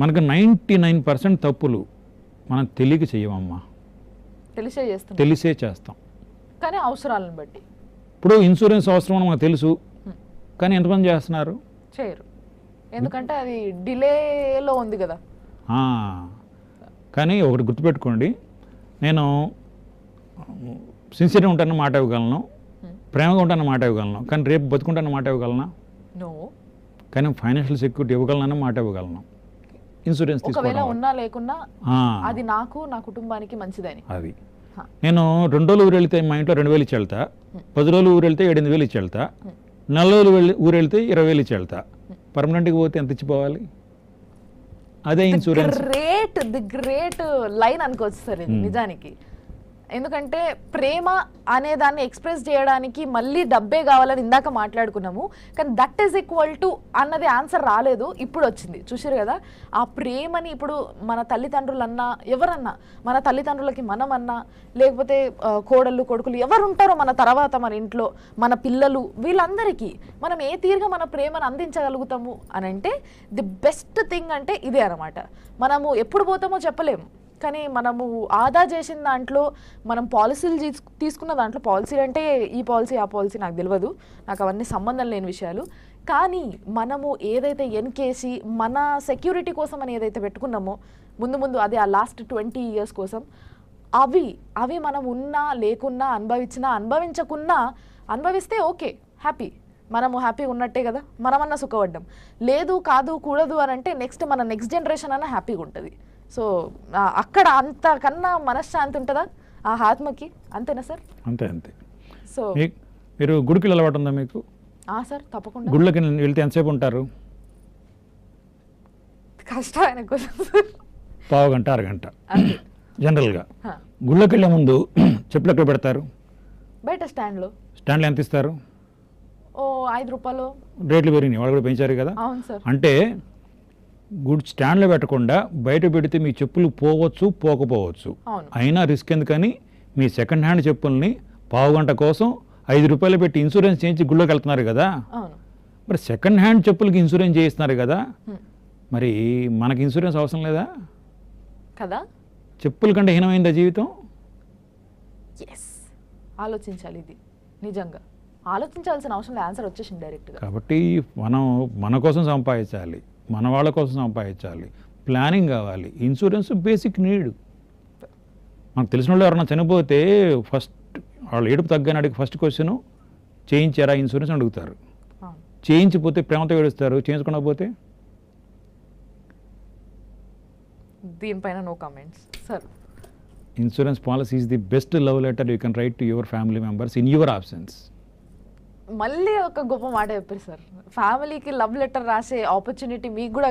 మనకు 99% తప్పులు మనం తెలియక చేయమమ్మా, తెలిసే చేస్తాం. కానీ అవసరాలను బట్టి ఇప్పుడు ఇన్సూరెన్స్ అవసరం అని మనకు తెలుసు, కానీ ఎంతమంది చేస్తున్నారు? చేయరు, ఎందుకంటే అది డిలేలో ఉంది కదా. కానీ ఒకటి గుర్తుపెట్టుకోండి, నేను సిన్సియర్గా ఉంటానని మాట ఇవ్వగలను, ప్రేమగా ఉంటానని మాట ఇవ్వగలను, కానీ రేపు బతుకుంటానని మాట ఇవ్వగలనా? నో. కానీ ఫైనాన్షియల్ సెక్యూరిటీ ఇవ్వగలనని మాట ఇవ్వగలను. ఇన్సూరెన్స్ ఒకవేళ ఉన్నా లేకున్నా అది నాకు నా కుటుంబానికి మంచిదని. అది నేను 2 రోజులు ఊరు వెళ్తే మా ఇంట్లో 2,000 ఇచ్చి వెళ్తా, 10 రోజులు ఊరు వెళ్తే 7,000 ఇచ్చి వెళ్తా, 4 రోజులు ఊరు వెళ్తే 20,000 ఇచ్చి వెళ్తా. పర్మనెంట్గా పోతే ఎంత ఇచ్చిపోవాలి? అదే ఇన్సూరెన్స్. ది గ్రేట్ లైన్ అనుకోవచ్చు సార్ ఇది నిజానికి. ఎందుకంటే ప్రేమ అనే దాన్ని ఎక్స్ప్రెస్ చేయడానికి మళ్ళీ డబ్బే కావాలని ఇందాక మాట్లాడుకున్నాము, కానీ దట్ ఈస్ ఈక్వల్ టు అన్నది ఆన్సర్ రాలేదు, ఇప్పుడు వచ్చింది. చూసారు కదా, ఆ ప్రేమని ఇప్పుడు మన తల్లిదండ్రులన్నా ఎవరన్నా, మన తల్లిదండ్రులకి మనమన్నా, లేకపోతే కోడళ్ళు కొడుకులు ఎవరు ఉంటారో మన తర్వాత మన ఇంట్లో మన పిల్లలు, వీళ్ళందరికీ మనం ఏ తీరుగా మన ప్రేమను అందించగలుగుతాము అని అంటే ది బెస్ట్ థింగ్ అంటే ఇదే అనమాట. మనము ఎప్పుడు పోతామో చెప్పలేము, కానీ మనము ఆదా చేసిన దాంట్లో, మనం పాలసీలు తీసుకున్న దాంట్లో, పాలసీ అంటే ఈ పాలసీ ఆ పాలసీ నాకు తెలియదు, నాకు అవన్నీ సంబంధం లేని విషయాలు, కానీ మనము ఏదైతే ఎన్కేసి మన సెక్యూరిటీ కోసం అని ఏదైతే పెట్టుకున్నామో ముందు ముందు, అదే ఆ లాస్ట్ 20 years కోసం, అవి మనం ఉన్నా లేకున్నా, అనుభవించినా అనుభవించకున్నా, అనుభవిస్తే ఓకే హ్యాపీ, మనము హ్యాపీగా ఉన్నట్టే కదా, మనమన్నా సుఖపడ్డాం. లేదు కాదు కూడదు అని అంటే మన నెక్స్ట్ జనరేషన్ అన్న హ్యాపీగా ఉంటుంది. సో అక్కడ అంతకన్నా మనశ్శాంతి ఉంటుందా ఆ ఆత్మకి? అంతేనా సార్? అంతే అంతే. సో మీరు గుడికి అలవాటు ఉందా మీకు? సార్ తప్పకుండా. గుళ్ళకి వెళ్తే ఎంతసేపు ఉంటారు? కష్టమైన పావు గంట, అరగంట జనరల్గా. గుళ్ళకి వెళ్ళే ముందు చెప్పులు ఎక్కడ పెడతారు? బయట స్టాండ్లో. స్టాండ్లో ఎంత ఇస్తారు? 5 రూపాయలు. రేట్లు పెరిగినాయి, వాళ్ళు కూడా పెంచారు కదా. అవును సార్. అంటే గుడ్ స్టాండ్లో పెట్టకుండా బయట పెడితే మీ చెప్పులు పోవచ్చు, పోకపోవచ్చు, అయినా రిస్క్ ఎందుకని మీ సెకండ్ హ్యాండ్ చెప్పుల్ని పావు గంట కోసం 5 రూపాయలు పెట్టి ఇన్సూరెన్స్ చేయించి గుళ్ళోకి వెళ్తున్నారు కదా. మరి సెకండ్ హ్యాండ్ చెప్పులకి ఇన్సూరెన్స్ చేయిస్తున్నారు కదా, మరి మనకి ఇన్సూరెన్స్ అవసరం లేదా కదా? చెప్పుల కంటే హీనమైందా జీవితం? ఆలోచించాలి, ఇది నిజంగా ఆలోచించాల్సిన అవసరం లేదు, ఆన్సర్ వచ్చేసింది డైరెక్ట్గా. కాబట్టి మనం మన కోసం సంపాదించాలి, మన వాళ్ళ కోసం సంపాదించాలి, ప్లానింగ్ కావాలి. Insurance basic need. మనకు తెలిసిన వాళ్ళు ఎవరన్నా చనిపోతే ఫస్ట్ వాళ్ళు ఏడుపు తగ్గని అడిగి ఫస్ట్ క్వశ్చన్ చేయించారా ఇన్సూరెన్స్ అడుగుతారు. చేయించిపోతే ప్రేమతో ఏడుస్తారు, చేయించకుండా పోతే దీనిపైన no comments sir. Insurance policy is the best love letter you can write to your family members in your absence. మళ్ళీ ఒక గొప్ప మాట చెప్పారు సార్, ఫ్యామిలీకి లవ్ లెటర్ రాసే ఆపర్చునిటీ మీకు కూడా